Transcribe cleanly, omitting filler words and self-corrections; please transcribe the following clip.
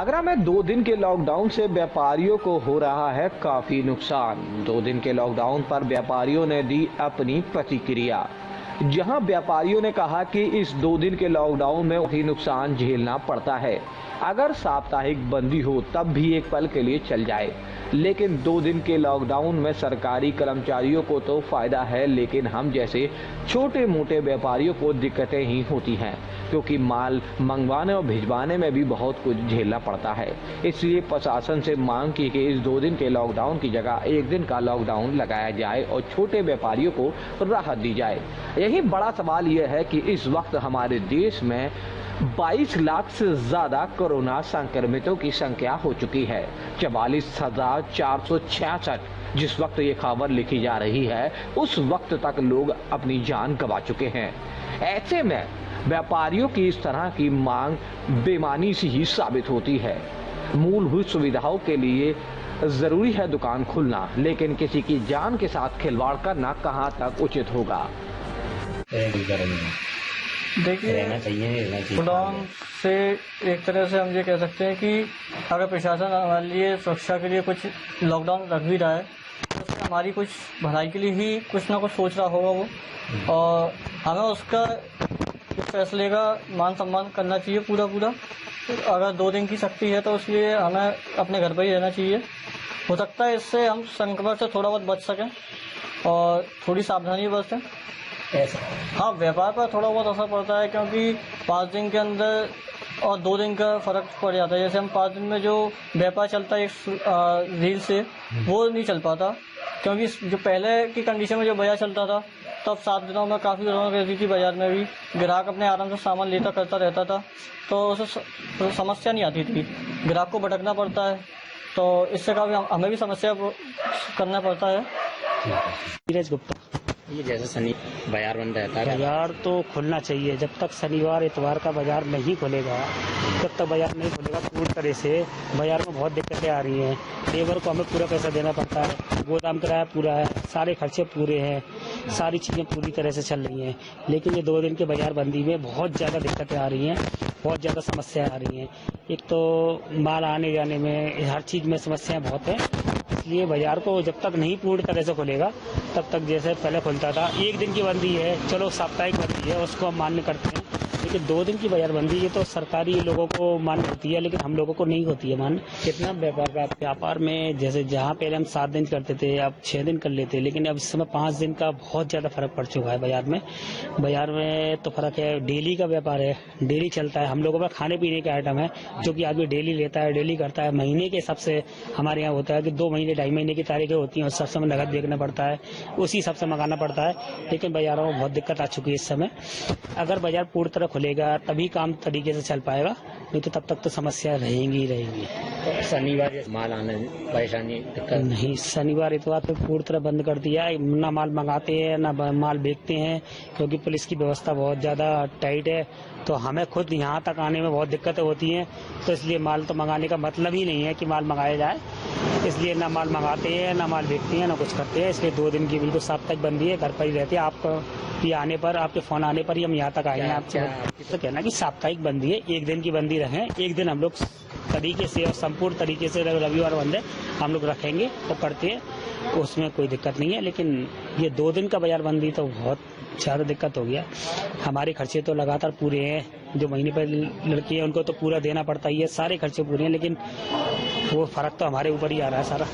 आगरा में 2 दिन के लॉकडाउन से व्यापारियों को हो रहा है काफी नुकसान। 2 दिन के लॉकडाउन पर व्यापारियों ने दी अपनी प्रतिक्रिया। जहां व्यापारियों ने कहा कि इस 2 दिन के लॉकडाउन में काफी नुकसान झेलना पड़ता है। अगर साप्ताहिक बंदी हो तब भी एक पल के लिए चल जाए, लेकिन 2 दिन के लॉकडाउन में सरकारी कर्मचारियों को तो फायदा है, लेकिन हम जैसे छोटे मोटे व्यापारियों को दिक्कतें ही होती हैं, क्योंकि माल मंगवाने और भिजवाने में भी बहुत कुछ झेलना पड़ता है। इसलिए प्रशासन से मांग की कि इस 2 दिन के लॉकडाउन की जगह 1 दिन का लॉकडाउन लगाया जाए और छोटे व्यापारियों को राहत दी जाए। यही बड़ा सवाल यह है कि इस वक्त हमारे देश में 22 लाख से ज्यादा कोरोना संक्रमितों की संख्या हो चुकी है। 44,466 जिस वक्त ये खबर लिखी जा रही है, उस वक्त तक लोग अपनी जान गंवा चुके हैं। ऐसे में व्यापारियों की इस तरह की मांग बेमानी सी ही साबित होती है। मूलभूत सुविधाओं के लिए जरूरी है दुकान खुलना, लेकिन किसी की जान के साथ खिलवाड़ करना कहां तक उचित होगा। देखिए, लॉकडाउन से एक तरह से हम ये कह सकते हैं कि अगर प्रशासन हमारे लिए सुरक्षा के लिए कुछ लॉकडाउन रख भी रहा है, तो उसमें हमारी कुछ भलाई के लिए ही कुछ ना कुछ सोच रहा होगा वो, और हमें उसका उस फैसले का मान सम्मान करना चाहिए पूरा। अगर 2 दिन की सख्ती है तो इसलिए हमें अपने घर पर ही रहना चाहिए। हो सकता है इससे हम संक्रमण से थोड़ा बहुत बच सकें और थोड़ी सावधानी बरतें। हाँ, व्यापार पर थोड़ा बहुत असर पड़ता है, क्योंकि 5 दिन के अंदर और 2 दिन का फर्क पड़ जाता है। जैसे हम 5 दिन में जो व्यापार चलता है एक रील से, वो नहीं चल पाता, क्योंकि जो पहले की कंडीशन में जो बाजार चलता था तब 7 दिनों में काफ़ी रौनक रहती थी। बाजार में भी ग्राहक अपने आराम से सामान लेता करता रहता था, तो उसे समस्या नहीं आती थी। ग्राहक को भटकना पड़ता है, तो इससे काफ़ी हमें भी समस्या करना पड़ता है। नीरज गुप्ता। ये जैसे शनि बाजार बंद रहता है, बाजार तो खुलना चाहिए। जब तक शनिवार इतवार का बाजार नहीं खुलेगा, जब तक बाजार नहीं खुलेगा पूरी तरह से, बाजार में बहुत दिक्कतें आ रही हैं। लेबर को हमें पूरा पैसा देना पड़ता है, गोदाम किराया पूरा है, सारे खर्चे पूरे हैं, सारी चीज़ें पूरी तरह से चल रही हैं। लेकिन ये 2 दिन के बाजार बंदी में बहुत ज़्यादा दिक्कतें आ रही हैं, बहुत ज़्यादा समस्याएं आ रही हैं। एक तो माल आने जाने में, हर चीज़ में समस्याएं बहुत हैं। इसलिए बाजार को जब तक नहीं पूर्ण तरह से खुलेगा तब तक जैसे पहले खुलता था, 1 दिन की बंदी है, चलो साप्ताहिक बंदी है, उसको हम मान्य करते हैं, लेकिन 2 दिन की बाजार बंदी ये तो सरकारी लोगों को मान्य होती है, लेकिन हम लोगों को नहीं होती है मान्य। कितना व्यापार में जैसे जहाँ पहले हम 7 दिन करते थे, अब 6 दिन कर लेते, लेकिन अब इस समय 5 दिन का बहुत ज्यादा फर्क पड़ चुका है बाजार में। बाजार में तो फर्क है, डेली का व्यापार है, डेली चलता है। हम लोगों का खाने पीने का आइटम है जो कि आदमी डेली लेता है, डेली करता है। महीने के हिसाब से हमारे यहाँ होता है कि 2 महीने 2.5 महीने की तारीखें होती हैं, उस हिसाब से हमें नगद देखना पड़ता है, उसी हिसाब से मंगाना पड़ता है। लेकिन बाजारों में बहुत दिक्कत आ चुकी है इस समय। अगर बाजार पूरी तरह खुलेगा तभी काम तरीके से चल पाएगा, नहीं तो तब तक तो समस्या रहेंगी। तो शनिवार माल आने परेशानी दिक्कत नहीं, शनिवार इतवार पे पूरी तरह बंद कर दिया है। ना माल मंगाते हैं ना माल बेचते हैं, क्योंकि पुलिस की व्यवस्था बहुत ज़्यादा टाइट है, तो हमें खुद यहाँ तक आने में बहुत दिक्कतें होती हैं। तो इसलिए माल तो मंगाने का मतलब ही नहीं है कि माल मंगाया जाए, इसलिए ना माल मंगाते हैं ना माल बेचते हैं ना कुछ करते हैं। इसलिए 2 दिन की बिल्कुल साप्ताहिक बंदी है, घर पर ही रहते हैं। आपको ये आने पर, आपके फोन आने पर ही हम यहाँ तक आएंगे। आपसे तो कहना कि साप्ताहिक बंदी है, 1 दिन की बंदी रखें। 1 दिन हम लोग तरीके से और संपूर्ण तरीके से रविवार बंद है हम लोग रखेंगे तो करते हैं, उसमें कोई दिक्कत नहीं है। लेकिन ये 2 दिन का बाजार बंदी तो बहुत ज़्यादा दिक्कत हो गया। हमारे खर्चे तो लगातार पूरे हैं, जो महीने पर लड़की है उनको तो पूरा देना पड़ता ही है, सारे खर्चे पूरे हैं, लेकिन वो फर्क तो हमारे ऊपर ही आ रहा है सारा।